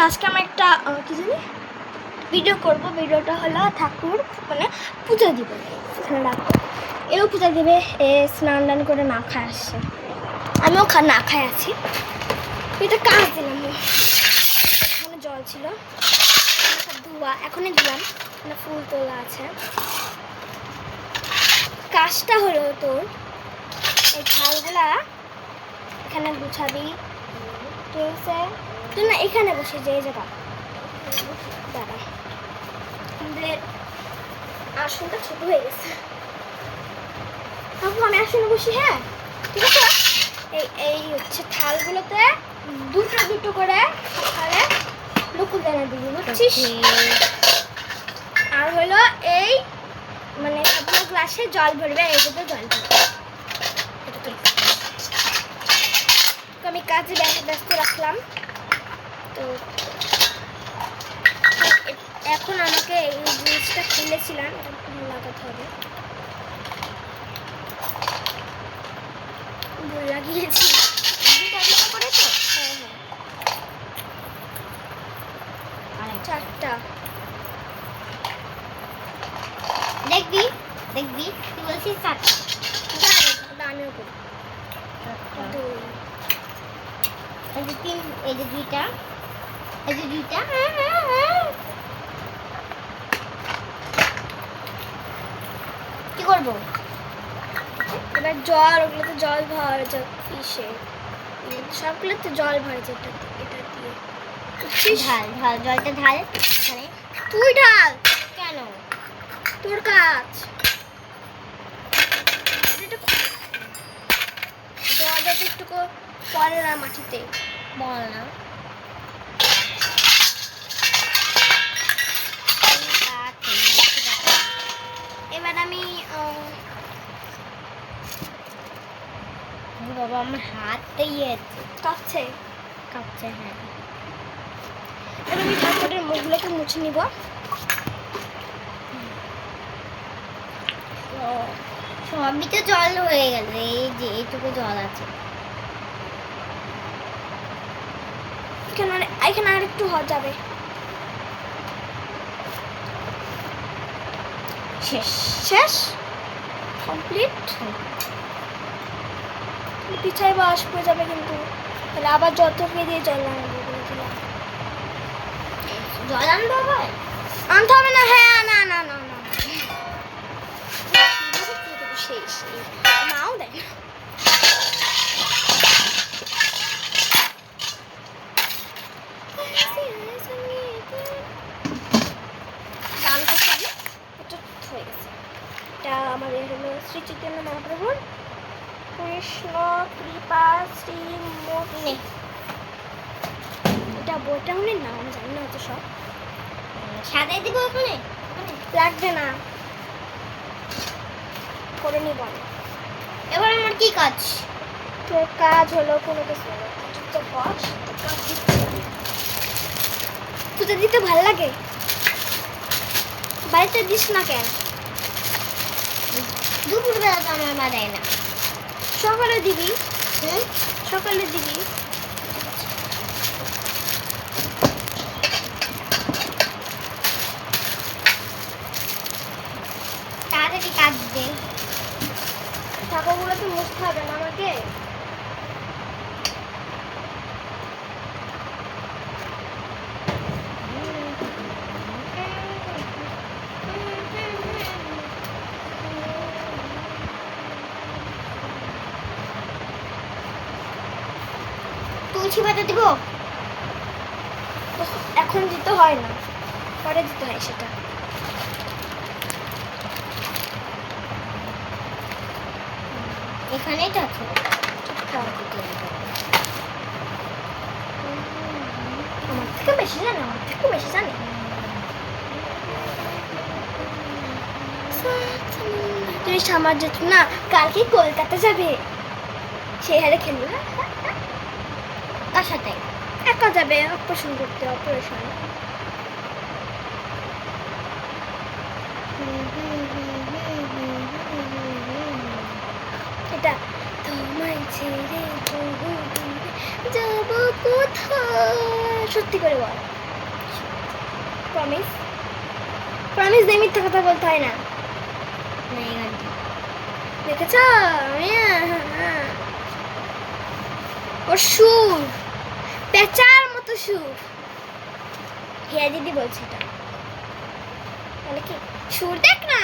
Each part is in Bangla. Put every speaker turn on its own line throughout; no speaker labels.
আজকে আমি একটা কি জানি ভিডিও করব। ভিডিওটা হলো ঠাকুর মানে পূজা দিবে, এখানে রাখবো। এও পূজা দিবে, এ স্নান দান করে না খায় আসছে, আমিও না খায় আছি। এটা কাজ দিলাম, এখানে জল ছিল, সব ধোয়া, এখনই দিলাম, মানে ফুল তোলা আছে। কাজটা হলো তোর এই থালগুলা এখানে গুছাবি, ঠিক আছে? তুই না এখানে বসে যে এই জায়গা দাঁড়া, আমাদের আসনটা ছোট হয়ে গেছে। তারপর আমি আসনে বসি, হ্যাঁ ঠিক আছে। এই এই হচ্ছে থালগুলোতে দুটো দুটো করে থালে লুকু দানা দিবি, বুঝছিস? আর হলো এই মানে সবগুলো গ্লাসে জল ভরবে, এইটাতে জল ভরবে। আমি কাজে ব্যস্ত রাখলাম। তো এখন আমাকে এই জিনিসটা খুলেছিলাম, এটা লাগাতে হবে, লাগিয়েছি করে তো। হ্যাঁ হ্যাঁ, চারটা
দেখবি দেখবি তুই বলছিস চারটা,
আমিও করি।
এই যে তিন, এই যে দুইটা, এই যে দুইটা। কি করবো
এবার? জল, ওগুলোতে জল ভর ইসে, সবগুলোতে জল ভরে যেটা, এটা দিয়ে
ঢাল ঢাল জলটা ঢাল এখানে।
তুই ঢাল,
কেন?
তোর কাজ। জল যাতে একটু পড়ে না মাটিতে,
বল না।
এবার আমি
বাবা আমার হাতটা
কাঁপছে।
কাঁপছে। হ্যাঁ,
এবার আমি ঠাকুরের মুখগুলোকে মুছে নিব।
সবই তো জল হয়ে গেল, এই যে এইটুকু জল আছে।
এখানে আর একটু যাবে।
শেষ
শেষ কমপ্লিট। পিছায় বাস পড়ে যাবে কিন্তু, তাহলে আবার যত দিয়ে জল আনবো,
জল আনবো আবার?
আনতে হবে না। হ্যাঁ, না না না না, সেই মাও দেয় না। এটা আমাদের হলো শ্রী চৈতন্য মহাপ্রভুর কৃষ্ণ কৃপা শ্রী মুক্তি। এটা বইটা উনি নাম জানি না তো, সব
সাদাই দিব ওখানে,
লাগবে না, করে নি বল।
এবার আমার কি কাজ?
তোর কাজ হলো কোনো কিছু বস, পুজো দিতে ভালো লাগে, বাড়িতে দিস না কেন?
দুপুরবেলা তো আমার মা দেয় না।
সকালে দিবি, সকালে দিবি।
তাড়াতাড়ি কাজ দে।
ঠাকুরগুলো তো মুছতে হবে না আমাকে?
তুলসী পাতা দিব?
এখন দিতে হয় না, পরে দিতে হয় সেটা।
এখানেই তো আছে।
আমার থেকে বেশি জানে, আমার থেকে বেশি জানে। তুই সামার যেত না, কালকে কলকাতা যাবে, সেই হারে খেলবে।
কার সাথে?
একা যাবে অপারেশন করতে, অপারেশন। এটা তোমায় ছেড়ে যাব কোথায়? সত্যি করে বল, প্রমিস। প্রমিস দিয়ে মিথ্যা কথা বলতে হয় না।
না এই গানটা
দেখেছ? ওর সুর পেঁচার মতো সুর। হিয়া দিদি বলছে এটা, তাহলে কি সুর দেখ না,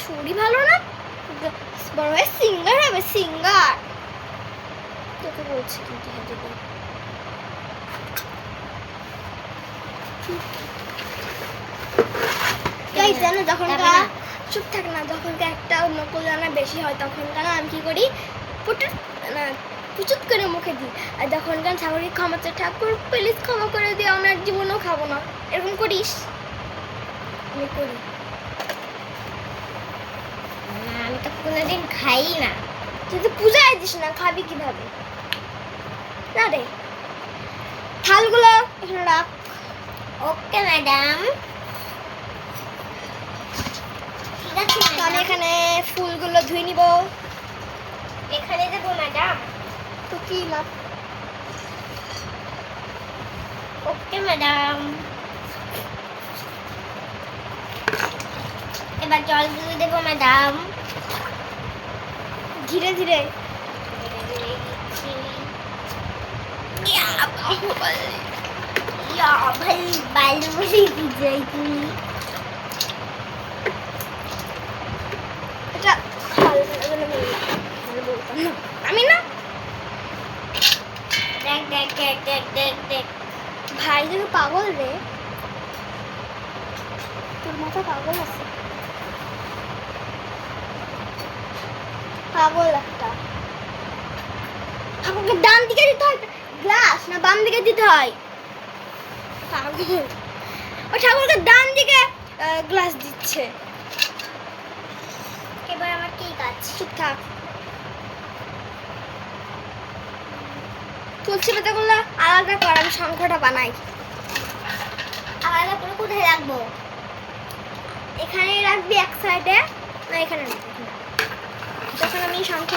সুরই ভালো না, বড় হয়ে সিঙ্গার হবে, সিঙ্গার। তোকে বলছি কিন্তু হিয়া দিদি। তাই জানো যখন
যাবে না?
চুপ থাক না, যখন একটা নকল জানা বেশি হয় তখন আমি কি করি, পুটুট না পুচুত করে মুখে দিই। আর যখন ঠাকুরকে ক্ষমা চাই, ঠাকুর প্লিজ ক্ষমা করে দিও, আমি আর জীবনেও খাবো না, এরকম করিস? আমি করি।
না আমি তো কোনোদিন খাই না।
তুই তো পূজায় দিস না, খাবি কিভাবে? না রে, থালগুলো এখানে রাখ।
ওকে ম্যাডাম, ঠিক আছে
তো আমি
ম্যাডাম।
এখানে ফুলগুলো ধুই নিব।
এখানে দেবো ম্যাডাম।
তো কি লাভ?
Okay madam. এবার জল দিয়ে দেবো ম্যাডাম।
ধীরে ধীরে।
বালু বলে বিজয় তুমি।
এটা আমি না
দেখ দেখ দেখ দেখ দেখ দেখ।
ভাই, তুমি পাগল রে, তোর মাথা পাগল আছে, পাগল একটা। ঠাকুরকে ডান দিকে দিতে হয় গ্লাস, না বাম দিকে দিতে হয়? পাগল। ও ঠাকুরকে ডান দিকে গ্লাস দিচ্ছে।
এবার আমার কি কাজ?
চুপ থাক। তুলসী পাতাগুলো আলাদা কর, আমি শঙ্খটা বানাই।
আলাদা করে কোথায় রাখবো?
এখানে রাখবি এক সাইডে, না এখানে রাখবি, এখানে। যখন আমি শঙ্খ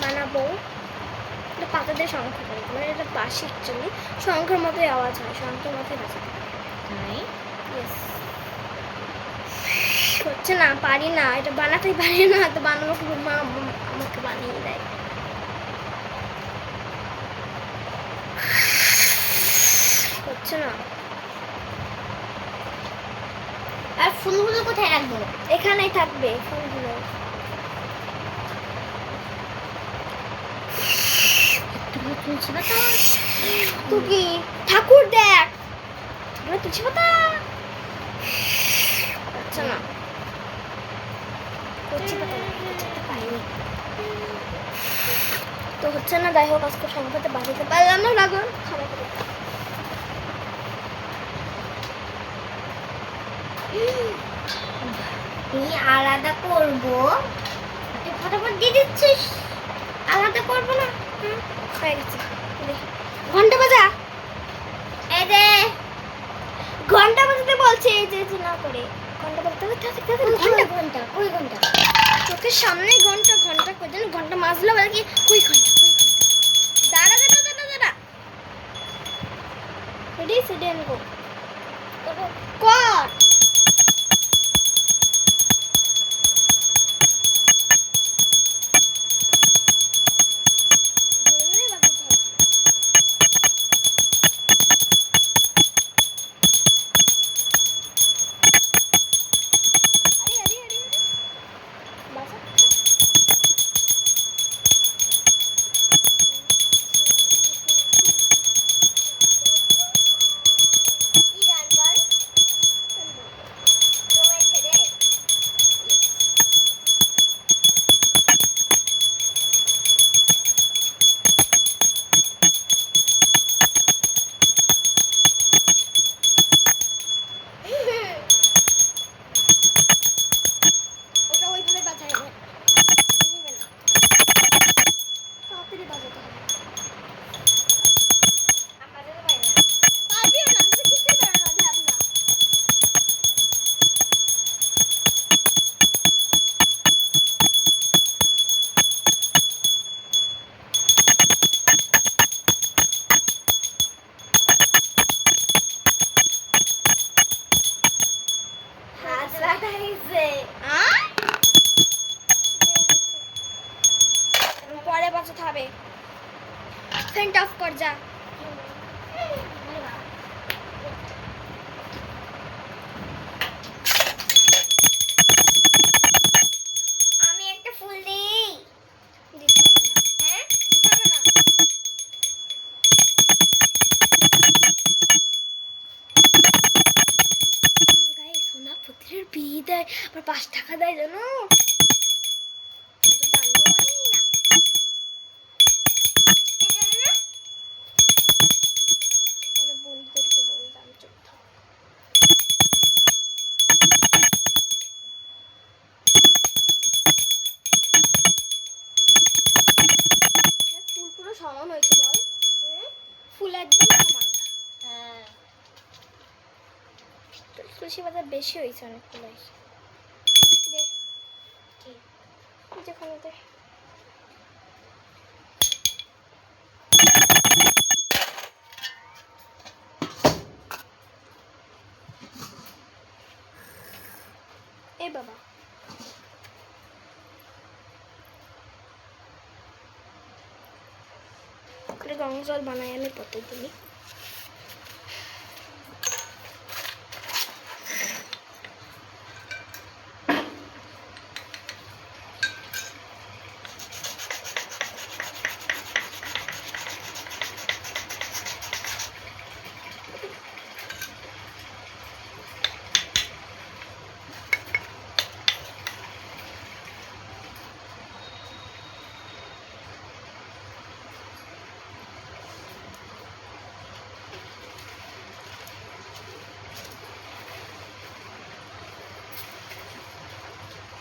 বানাবো, এটা পাতা দিয়ে শঙ্খ করবো, মানে এটা বাঁশি অ্যাকচুয়ালি, শঙ্খের মতোই আওয়াজ হয়, শঙ্খের মতোই বাজে।
তাই?
Yes. হচ্ছে না, পারি না, এটা বানাতেই পারি না, তো বানাবো কি? মা আমাকে বানিয়ে দেয়। হচ্ছে না।
আর ফুলগুলো কোথায় রাখবো?
এখানেই থাকবে ফুলগুলো।
তুলসী পাতা।
তো কি ঠাকুর দেখ, এগুলো তুলসী পাতা। হচ্ছে না, তুলসী পাতা না, তুলসী পাতা পাইনি। তো হচ্ছে না, যাই হোক আজকে সংখ্যাতে বাড়িতে পারলাম না, লাগুন খাবার করে।
তুমি আলাদা করবো, তুই ফটাফট দিয়ে দিচ্ছিস। আলাদা করবো না।
হয়ে গেছে, দেখি ঘন্টা বাজা।
এই দে।
ঘন্টা বাজাতে বলছে, এই যে যে না করে ঘন্টা বাজাতে হবে, ঘন্টা
ঘন্টা ওই ঘন্টা।
চোখের সামনেই ঘন্টা, ঘন্টা কই যেন ঘন্টা মাজলে বলে কি কই ঘন্টা, কই ঘন্টা। দাঁড়া দাঁড়া দাঁড়া দাঁড়া, রেডি সেডি এন্ড গো কর। ধরে ধরে বাজাতে হবে। আরে আরে আরে আরে বাজা।
কি গান বল?
দেয়, আবার 5 টাকা দেয় জানো। কিন্তু জানোই না। ওরা বন্ধুদেরকে বলতাম চুপ থাক। ফুল পুরো সমান হয়েছে বল, ফুল একদম সমান।
হ্যাঁ
তুলসী পাতা বেশি হয়েছে, অনেক ফুল হয়েছে। দে
ঠিক
যেখানে দে। এ বাবা রং জল বানাই আমি প্রতিদিনই।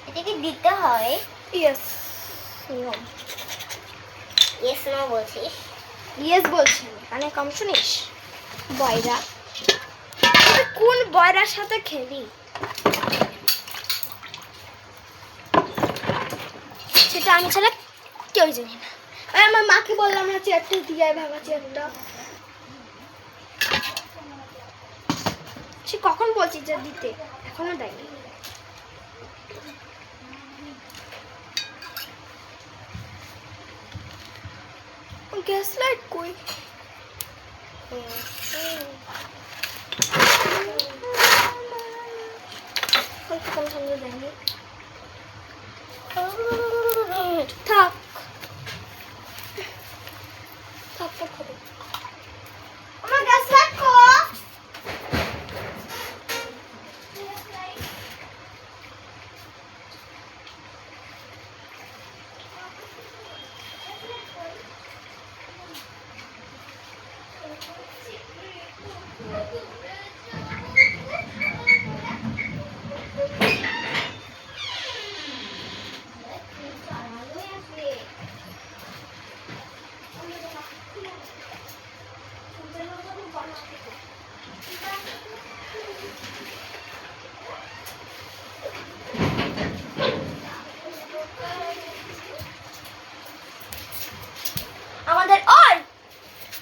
এটাকে দিতে হয়।
ইয়েস নো,
ইয়েস নো বলছিস?
ইয়েস বলছি আমি, কানে কম শুনিস? বয়রা, তুই কোন বয়রার সাথে খেলি সেটা আমি ছাড়া কেউ জানি না। আর আমার মাকে বললাম না চেয়ারটা দিয়ে আয়, ভাঙা চেয়ারটা। সে কখন বলছি যে দিতে, এখনো দেয়নি। গ্যাস লাইট কই? কখন সঙ্গে দেয়নি। থাক থাক থাক। আমার গ্যাস লাইট কো?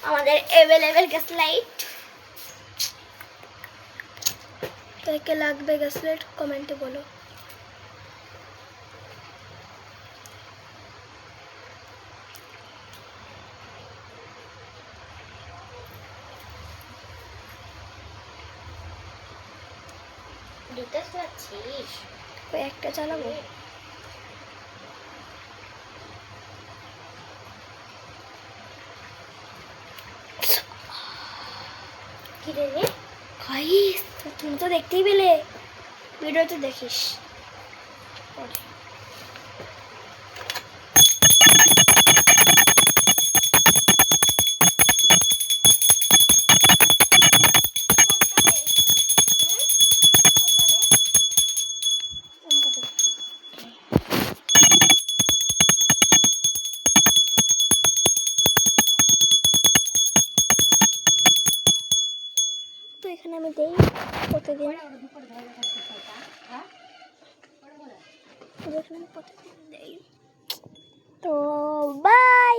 আমাদের অ্যাভেলেবেল গ্যাস লাইট। কে লাগবে গ্যাস লাইট কমেন্টে বলো।
দিতে চাচ্ছিস?
ওই একটা চালাবো।
কি দেবে?
গাইস তুমি তো দেখতেই পেলে, ভিডিওতে দেখিস। তো এখানে আমি দেই প্রতিদিন, প্রতিদিন দেই। তো বাই।